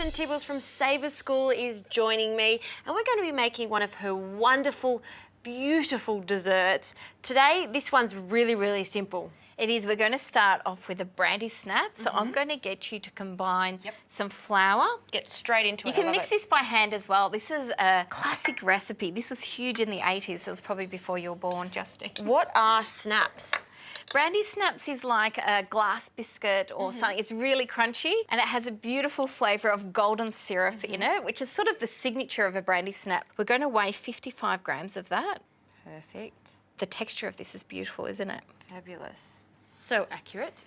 Kirsten Tibbles from Savor School is joining me, and we're going to be making one of her wonderful, beautiful desserts. Today, this one's really, really simple. It is. We're going to start off with a brandy snap. So I'm going to get you to combine some flour. Get straight into it. You can mix this by hand as well. This is a classic recipe. This was huge in the 80s. It was probably before you were born, Justine. What are snaps? Brandy snaps is like a glass biscuit or something. It's really crunchy and it has a beautiful flavour of golden syrup in it, which is sort of the signature of a brandy snap. We're going to weigh 55 grams of that. Perfect. The texture of this is beautiful, isn't it? Fabulous. So accurate.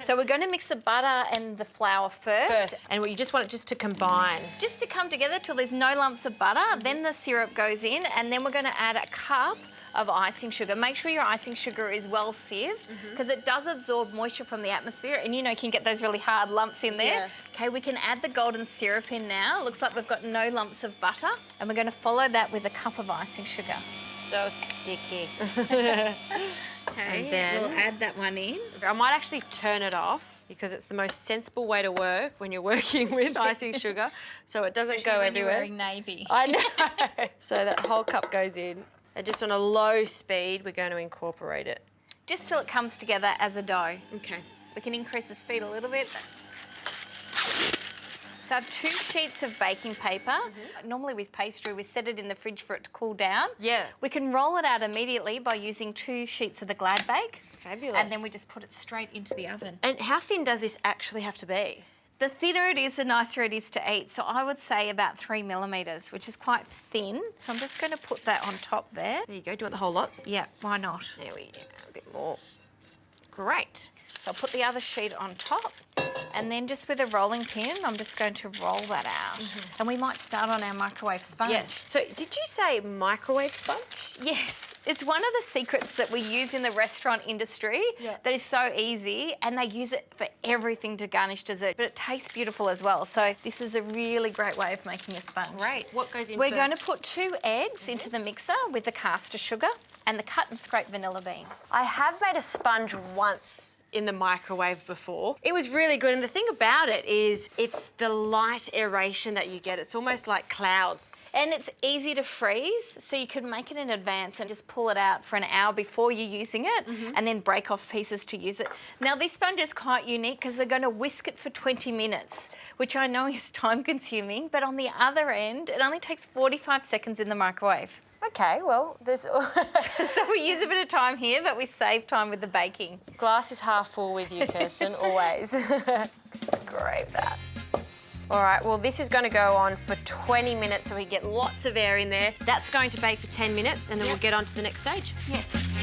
So we're going to mix the butter and the flour first. And you just want it just to combine. Just to come together till there's no lumps of butter. Then the syrup goes in and then we're going to add a cup of icing sugar. Make sure your icing sugar is well sieved because it does absorb moisture from the atmosphere and you can get those really hard lumps in there. Yeah. Okay, we can add the golden syrup in now. Looks like we've got no lumps of butter and we're going to follow that with a cup of icing sugar. So sticky. Okay, and then we'll add that one in. I might actually turn it off because it's the most sensible way to work when you're working with icing sugar, so it doesn't Especially go when everywhere. You're wearing navy. I know. So that whole cup goes in, and just on a low speed, we're going to incorporate it. Just till it comes together as a dough. Okay. We can increase the speed a little bit. So I have 2 sheets of baking paper. Normally with pastry, we set it in the fridge for it to cool down. Yeah. We can roll it out immediately by using 2 sheets of the Glad Bake. Fabulous. And then we just put it straight into the oven. And how thin does this actually have to be? The thinner it is, the nicer it is to eat. So I would say about 3 millimetres, which is quite thin. So I'm just going to put that on top there. There you go. Do you want the whole lot? Yeah, why not? There we go. A bit more. Great. So I'll put the other sheet on top and then just with a rolling pin, I'm just going to roll that out. And we might start on our microwave sponge. Yes. So did you say microwave sponge? Yes. It's one of the secrets that we use in the restaurant industry that is so easy and they use it for everything to garnish dessert, but it tastes beautiful as well. So this is a really great way of making a sponge. Great. What goes in We're first? going to put 2 eggs into the mixer with the castor sugar and the cut and scrape vanilla bean. I have made a sponge once in the microwave before. It was really good, and the thing about it is it's the light aeration that you get. It's almost like clouds. And it's easy to freeze, so you can make it in advance and just pull it out for an hour before you're using it and then break off pieces to use it. Now, this sponge is quite unique because we're going to whisk it for 20 minutes, which I know is time-consuming, but on the other end, it only takes 45 seconds in the microwave. Okay, well, there's... So we use a bit of time here, but we save time with the baking. Glass is half full with you, Kirsten, always. Scrape that. All right, well, this is going to go on for 20 minutes so we get lots of air in there. That's going to bake for 10 minutes and then we'll get on to the next stage. Yes.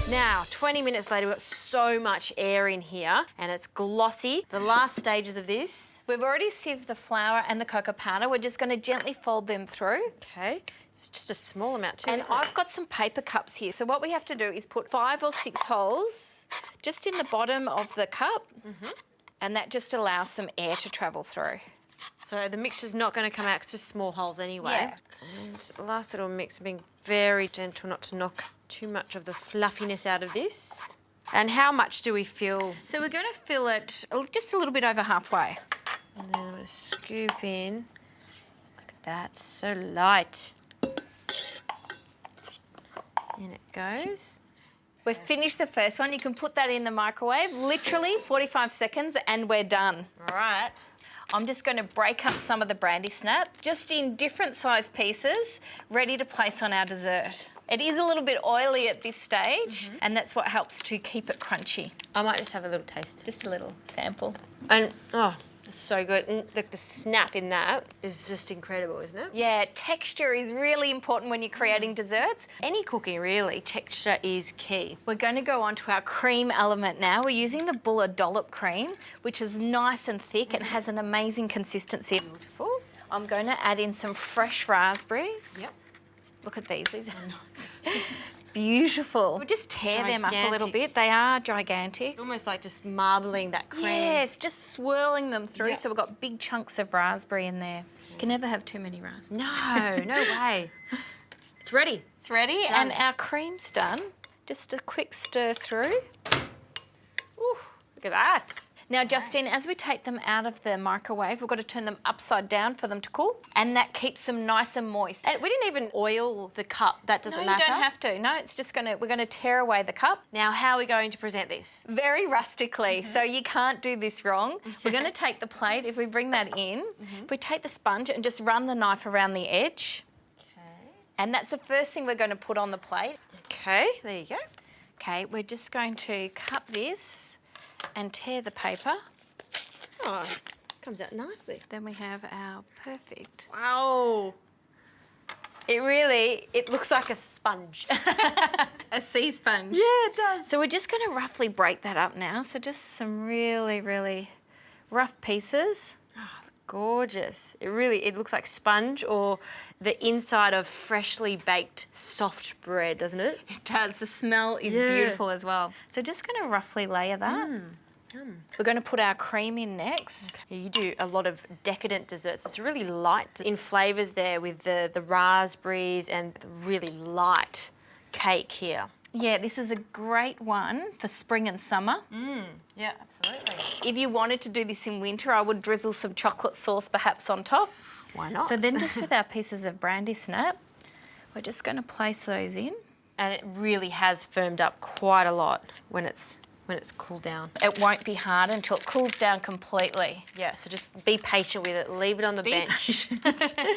Now, 20 minutes later, we've got so much air in here and it's glossy. The last stages of this. We've already sieved the flour and the cocoa powder. We're just going to gently fold them through. Okay, it's just a small amount too, And isn't it? I've got some paper cups here. So what we have to do is put 5 or 6 holes just in the bottom of the cup. And that just allows some air to travel through. So the mixture's not going to come out, it's just small holes anyway. Yeah. And the last little mix, being very gentle not to knock too much of the fluffiness out of this. And how much do we fill? So we're going to fill it just a little bit over halfway. And then I'm going to scoop in. Look at that, so light. In it goes. We've finished the first one. You can put that in the microwave, literally 45 seconds, and we're done. All right. I'm just going to break up some of the brandy snaps, just in different size pieces, ready to place on our dessert. It is a little bit oily at this stage, and that's what helps to keep it crunchy. I might just have a little taste. Just a little sample. And, oh, it's so good. And the snap in that is just incredible, isn't it? Yeah, texture is really important when you're creating desserts. Any cooking, really, texture is key. We're going to go on to our cream element now. We're using the Buller Dollop cream, which is nice and thick and has an amazing consistency. Beautiful. I'm going to add in some fresh raspberries. Yep. Look at these are beautiful. We'll just tear them up a little Gigantic. bit. They are gigantic. Almost like just marbling that cream. Yes, just swirling them through. Yep. So we've got big chunks of raspberry in there. You can never have too many raspberries. No, no way. It's It's ready. It's ready, Done. and our cream's done. Just a quick stir through. Ooh, look at that. Now, Justine, as we take them out of the microwave, we've got to turn them upside down for them to cool, and that keeps them nice and moist. And we didn't even oil the cup. That doesn't matter. No, you don't have to. No, it's just we're going to tear away the cup. Now, how are we going to present this? Very rustically, so you can't do this wrong. We're going to take the plate, if we bring that in, if we take the sponge and just run the knife around the edge. Okay. And that's the first thing we're going to put on the plate. Okay, there you go. Okay, we're just going to cut this and tear the paper. Oh, comes out nicely. Then we have our perfect. Wow. It looks like a sponge. A sea sponge. Yeah, it does. So we're just going to roughly break that up now. So just some really, really rough pieces. Oh, gorgeous. It looks like sponge or the inside of freshly baked soft bread, doesn't it? It does. The smell is beautiful as well. So just going to roughly layer that. We're going to put our cream in next. Okay. You do a lot of decadent desserts. It's really light in flavours there with the raspberries and the really light cake here. Yeah, this is a great one for spring and summer. Yeah, absolutely. If you wanted to do this in winter, I would drizzle some chocolate sauce perhaps on top. Why not? So then just with our pieces of brandy snap, we're just going to place those in. And it really has firmed up quite a lot when it's cooled down. It won't be hard until it cools down completely. Yeah, so just be patient with it. Leave it on the bench.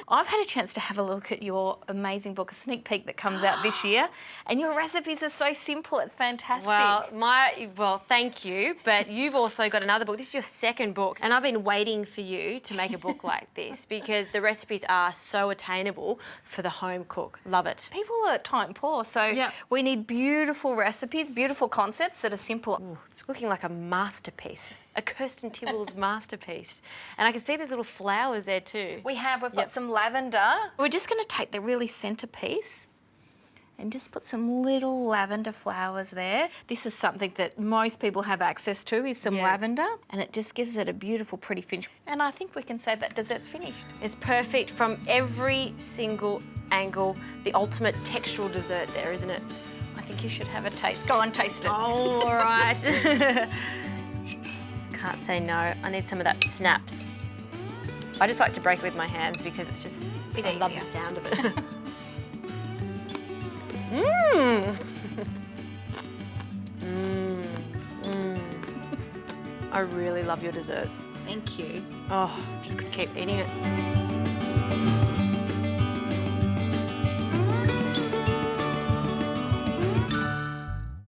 I've had a chance to have a look at your amazing book, a sneak peek that comes out this year, and your recipes are so simple. It's fantastic. Well, thank you, but you've also got another book. This is your second book, and I've been waiting for you to make a book like this because the recipes are so attainable for the home cook. Love it. People are time poor, so we need beautiful recipes, beautiful concepts that are simple. Ooh, it's looking like a masterpiece, a Kirsten Tibble's masterpiece. And I can see there's little flowers there too. We've got some lavender. We're just going to take the really centre piece and just put some little lavender flowers there. This is something that most people have access to, is some lavender, and it just gives it a beautiful, pretty finish. And I think we can say that dessert's finished. It's perfect from every single angle. The ultimate textural dessert there, isn't it? I think you should have a taste. Go on, taste it. Oh, all right. Can't say no. I need some of that snaps. I just like to break it with my hands because it's just, Bit I love the easier. sound of it. I really love your desserts. Thank you. Oh, just could keep eating it.